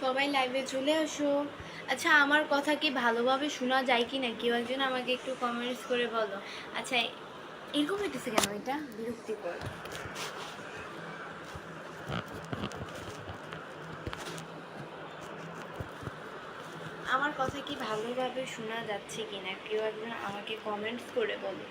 সবাই লাইভে চলে আসো। আচ্ছা, আমার কথা কি ভালোভাবে শোনা যায় কি না কেউ একজন আমাকে একটু কমেন্টস করে বলো। আচ্ছা, এরকম হইতেছে কেন? এটা বিরক্তিকর। আমার কথা কি ভালোভাবে শোনা যাচ্ছে কি না কেউ একজন আমাকে কমেন্টস করে বলো।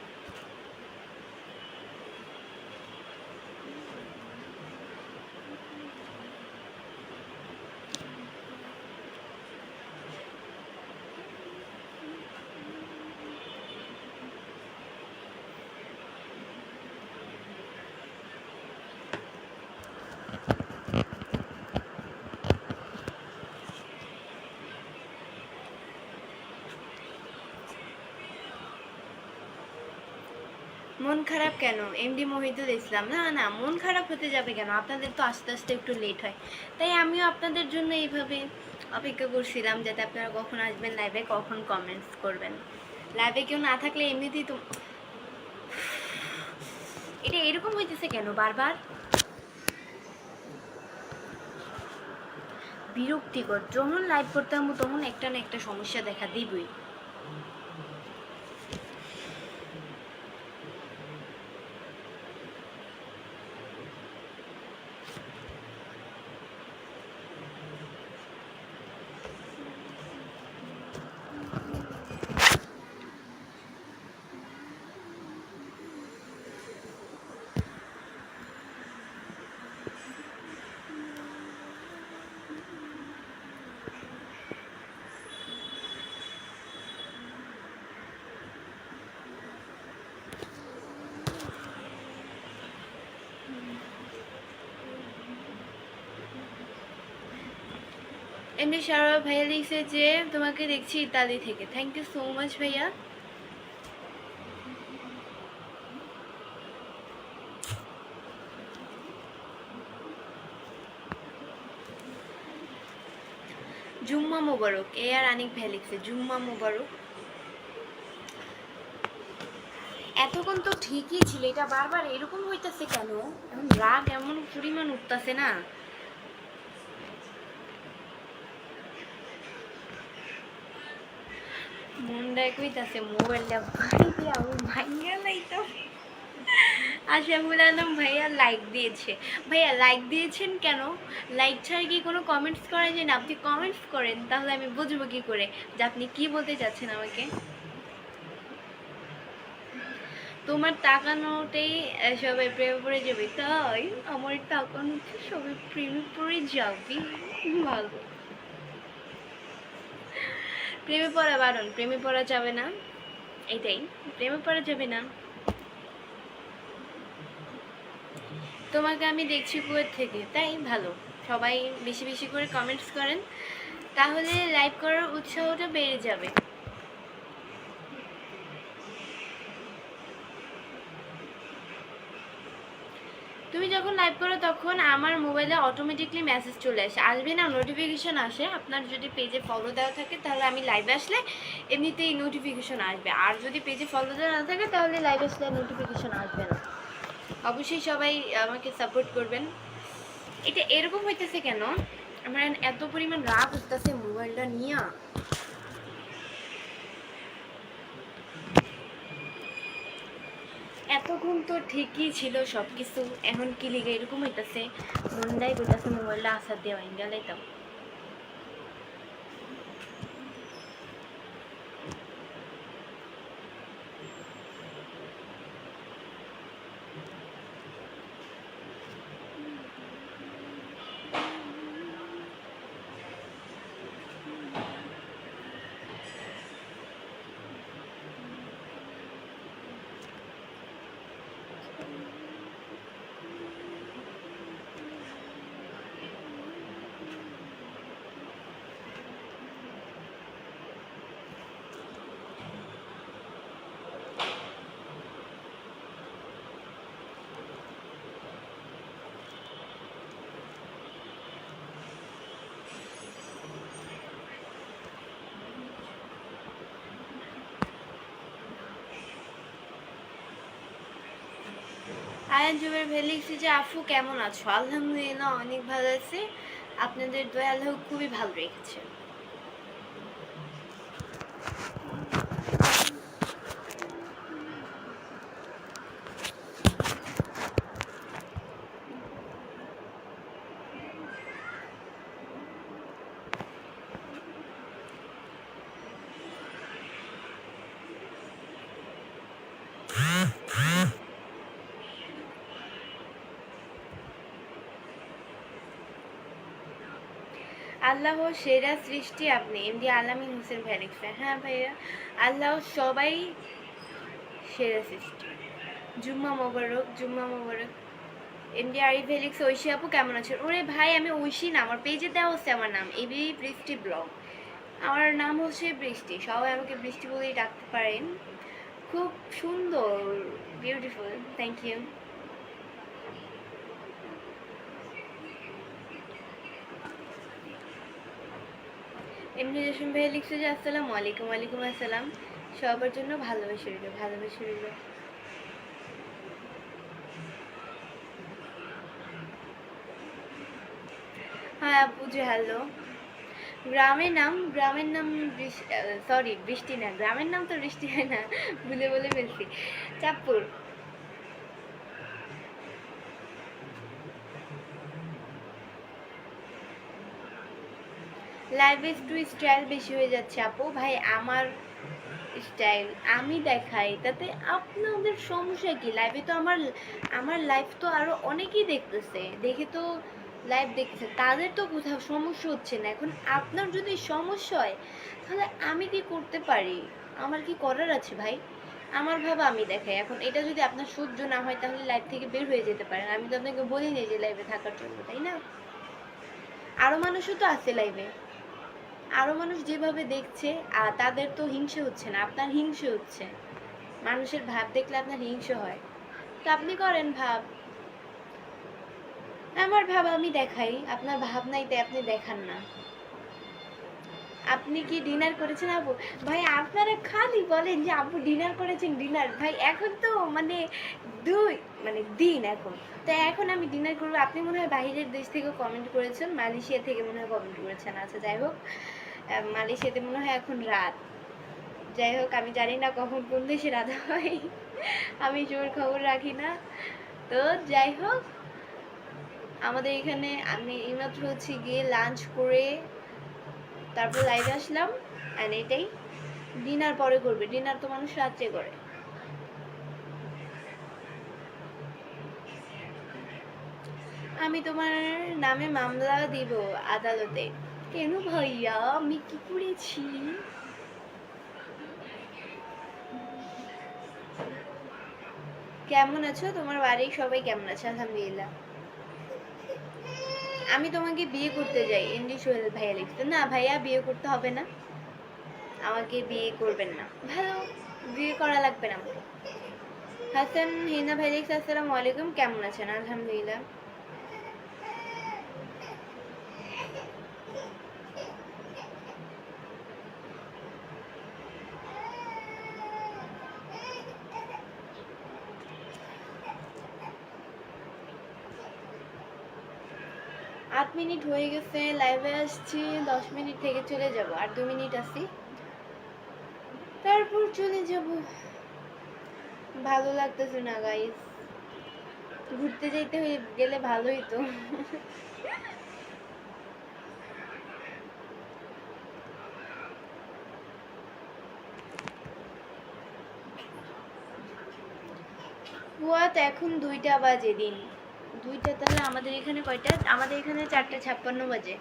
মন খারাপ কেন? এমডি মহিদুল ইসলাম। না না, মন খারাপ হতে যাবে কেন? আপনাদের তো আস্তে আস্তে একটু লেট হয়, তাই আমিও আপনাদের জন্য এইভাবে অপেক্ষা করছিলাম যাতে আপনারা কখন আসবেন লাইভে, কখন কমেন্টস করবেন। লাইভে কেউ না থাকলে এমনিতেই তো এটা এরকম হইতেছে কেন বারবার? বিরক্তিকর। যখন লাইভ করতে হবো তখন একটা না একটা সমস্যা দেখা দিবই। এমনি সারা ভাইয়া লিখছে যে তোমাকে দেখছি ইতালি থেকে। থ্যাংক ইউ সো মাচ ভাইয়া। জুম্মা মোবারক। এ আর আনিক ভাই লিখছে জুম্মা মোবারক। এতক্ষণ তো ঠিকই ছিল, এটা বারবার এরকম হইতাছে কেন? এখন রাগ এমন পরিমাণ উঠতাছে না। মনটা কইতাছে মোবাইলটা ভাইয়া আমি ভাইয়া লাইতাম। আশাফুল আলম ভাইয়া লাইক দিয়েছে। ভাইয়া লাইক দিয়েছেন কেন? লাইক ছাড়া কি কোনো কমেন্টস করা যায় না? আপনি কমেন্টস করেন, তাহলে আমি বুঝবো কি করে যে আপনি কি বলতে চাচ্ছেন আমাকে। তোমার তাকানোতেই সবাই প্রেমে পড়ে যাবে, তাই আমার তাকানোতে সবাই প্রেমে পড়ে যাবে। ভালো। প্রেমে পড়া বারণ, প্রেমে পড়া যাবে না, এটাই। প্রেমে পড়া যাবে না। তোমাকে আমি দেখছি কুয়েত থেকে, তাই ভালো। সবাই বেশি বেশি করে কমেন্টস করেন, তাহলে লাইভ করার উৎসাহটা বেড়ে যাবে। তুমি যখন লাইভ করো তখন আমার মোবাইলে অটোমেটিকলি মেসেজ চলে আসে, আসবে না, নোটিফিকেশন আসে। আপনার যদি পেজে ফলো দেওয়া থাকে তাহলে আমি লাইভে আসলে এমনিতেই নোটিফিকেশন আসবে, আর যদি পেজে ফলো দেওয়া না থাকে তাহলে লাইভে আসলে নোটিফিকেশন আসবে না। অবশ্যই সবাই আমাকে সাপোর্ট করবেন। এটা এরকম হইতেছে কেন? আমার এত পরিমাণ রাগ উঠতেছে মোবাইলটা নিয়ে। এতক্ষণ তো ঠিকই ছিল সব কিছু, এখন কি লিগে এরকম হইতেছে? মনটাই কইতাছে মোবাইলটা আসার দেওয়া ইন্ডিয়া। আয়ান জুবের ভাই লিখছে যে আপু কেমন আছো? আলহামদুলিল্লাহ অনেক ভালো আছি। আপনাদের দয়া আল্লাহ খুবই ভালো রেখেছে। আল্লাহ সেরা সৃষ্টি আপনি এমডি আলামিন হোসেন ভাই লিখছে। হ্যাঁ ভাইয়া, আল্লাহ সবাই সেরা সৃষ্টি। জুম্মা মোবারক, জুম্মা মোবারক। এমডি আরিফ ভাই লিখছে, ঐশী আপু কেমন আছেন? ওরে ভাই আমি ঐশী না, আমার পেজে দেওয়া হচ্ছে আমার নাম এবি বৃষ্টি ব্লগ। আমার নাম হচ্ছে বৃষ্টি, সবাই আমাকে বৃষ্টি বলেই ডাকতে পারেন। খুব সুন্দর, বিউটিফুল, থ্যাংক ইউ। এমনি জসিম ভাই লিখছে যে আসসালামু আলাইকুম। ওয়ালাইকুম আসসালাম। সবার জন্য ভালোবাসা রইল, ভালোবাসা রইল। হ্যাঁ আপু যে হ্যালো। গ্রামের নাম সরি বৃষ্টি না, গ্রামের নাম তো বৃষ্টি হয় না, ভুলে বলে ফেলছি। চাঁদপুর। লাইভে একটু স্টাইল বেশি হয়ে যাচ্ছে আপু। ভাই আমার স্টাইল আমি দেখাই, তাতে আপনাদের সমস্যা কি? লাইভে তো আমার লাইভ তো আরো অনেকেই দেখতেছে, দেখে তো লাইভ দেখতেছে, তাদের তো কোথাও সমস্যা হচ্ছে না। এখন আপনার যদি সমস্যা হয় তাহলে আমি কি করতে পারি? আমার কি করার আছে ভাই? আমার ভাবা আমি দেখাই। এখন এটা যদি আপনার সহ্য না হয় তাহলে লাইভ থেকে বের হয়ে যেতে পারেন। আমি তো আপনাকে বলিনি যে লাইভে থাকার জন্য, তাই না? আরো মানুষও তো আছে লাইভে, আরো মানুষ যেভাবে দেখছে তাদের তো হিংসে হচ্ছে না, আপনার হিংসে হচ্ছে। মানুষের ভাব দেখলে আপনার হিংসে হয়, তো আপনি করেন ভাব। আমার ভাব আমি দেখাই, আপনার ভাব নাই তাই আপনি দেখান না। আপনি কি ডিনার করেছেন আপু? ভাই আপনারা খালি বলেন যে আপু ডিনার করেছেন, ডিনার। ভাই এখন তো মানে দিন এখন তো, এখন আমি ডিনার করবো। আপনি মনে হয় বাইরের দেশ থেকে কমেন্ট করেছেন, মালয়েশিয়া থেকে মনে হয় কমেন্ট করেছেন। আচ্ছা যাই হোক, মালয়েশিয়াতে মনে হয় এখন রাত। যাই হোক, আমি জানি না কখন কোন দেশে রাত হয়, আমি জোর খবর রাখি না। তো যাই হোক, আমাদের এখানে আমি এইমাত্র হচ্ছে গিয়ে লাঞ্চ করে তারপর লাইভে আসলাম। অ্যান্ড এটাই ডিনার পরে করবে, ডিনার তো মানুষ রাত্রে করে। আমি তোমার নামে মামলা দিব আদালতে। কেন ভাইয়া, আমি কি করেছি? কেমন আছো? তোমার বাড়ির সবাই কেমন আছে? আলহামদুলিল্লাহ। আমি তোমাকে বিয়ে করতে যাই, এমডি সোহেল ভাইয়া লিখছে। না ভাইয়া, বিয়ে করতে হবে না, আমাকে বিয়ে করবেন না। ভালো, বিয়ে করা লাগবে না আমাকে। হাসান হিনা ভাই লিখছে, আসসালামু আলাইকুম, কেমন আছেন? আলহামদুলিল্লাহ। আট মিনিট হয়ে গেছে, লাইভে আসছি, 10 মিনিট থেকে চলে যাব, আর 2 মিনিট আছি, তারপর চলে যাব। ভালো লাগতেছে না গাইস, ঘুরতে যাইতে গেলে ভালোই তো। কুয়াত এখন 2টা বাজে দিন 2টা, তাহলে আমাদের এখানে কয়টা? আমাদের এখানে 4:56 বাজে,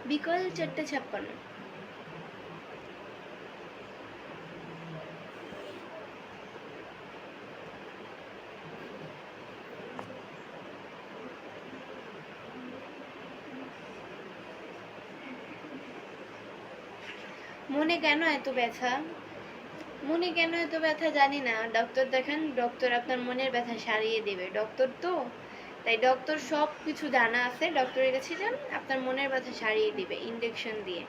বিকাল 4:56। মনে কেন এত ব্যথা? মনে কেন এত ব্যথা জানি না, ডক্টর দেখান, ডক্টর আপনার মনের ব্যথা সারিয়ে দেবে। ডক্টর তো, তাই ডক্টর সব কিছু জানা আছে, ডক্টরের কাছে যান, আপনার মনের ব্যথা সারিয়ে দিবে ইনজেকশন দিয়ে,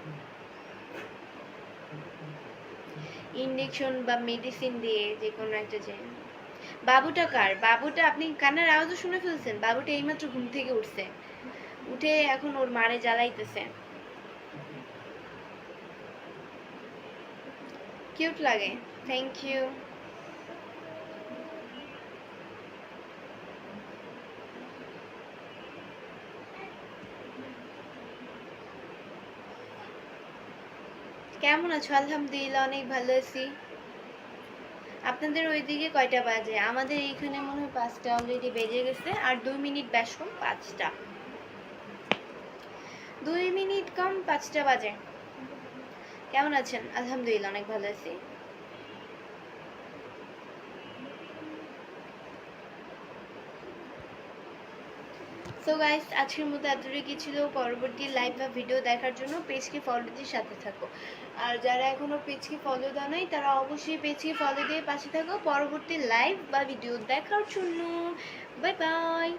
ইনজেকশন বা মেডিসিন দিয়ে, যে কোনো একটা। যে বাবুটা কার? বাবুটা আপনি কান্নার আওয়াজও শুনে ফেলছেন? বাবুটা এইমাত্র ঘুম থেকে উঠছে, উঠে এখন ওর মারে জ্বালাইতেছে। কিউট লাগে, থ্যাংক ইউ। কেমন আছো? আলহামদুলিল্লাহ অনেক ভালো আছি। আপনাদের ওইদিকে কয়টা বাজে? আমাদের এইখানে মনে হয় 5টা অলরেডি বেজে গেছে, আর 2 মিনিট ব্যাস কম 5টা, 2 মিনিট কম 5টা বাজে। কেমন আছেন? আলহামদুলিল্লাহ অনেক ভালো আছি। সো গাইস, আজকের মতো এতটুকুই ছিল। পরবর্তী লাইভ বা ভিডিও দেখার জন্য পেজকে ফলো দিয়ে সাথে থাকো। আর যারা এখনো পেজকে ফলো দেওয়া নাই তারা অবশ্যই পেজকে ফলো দিয়ে পাশে থাকো পরবর্তী লাইভ বা ভিডিও দেখার জন্য। Bye bye.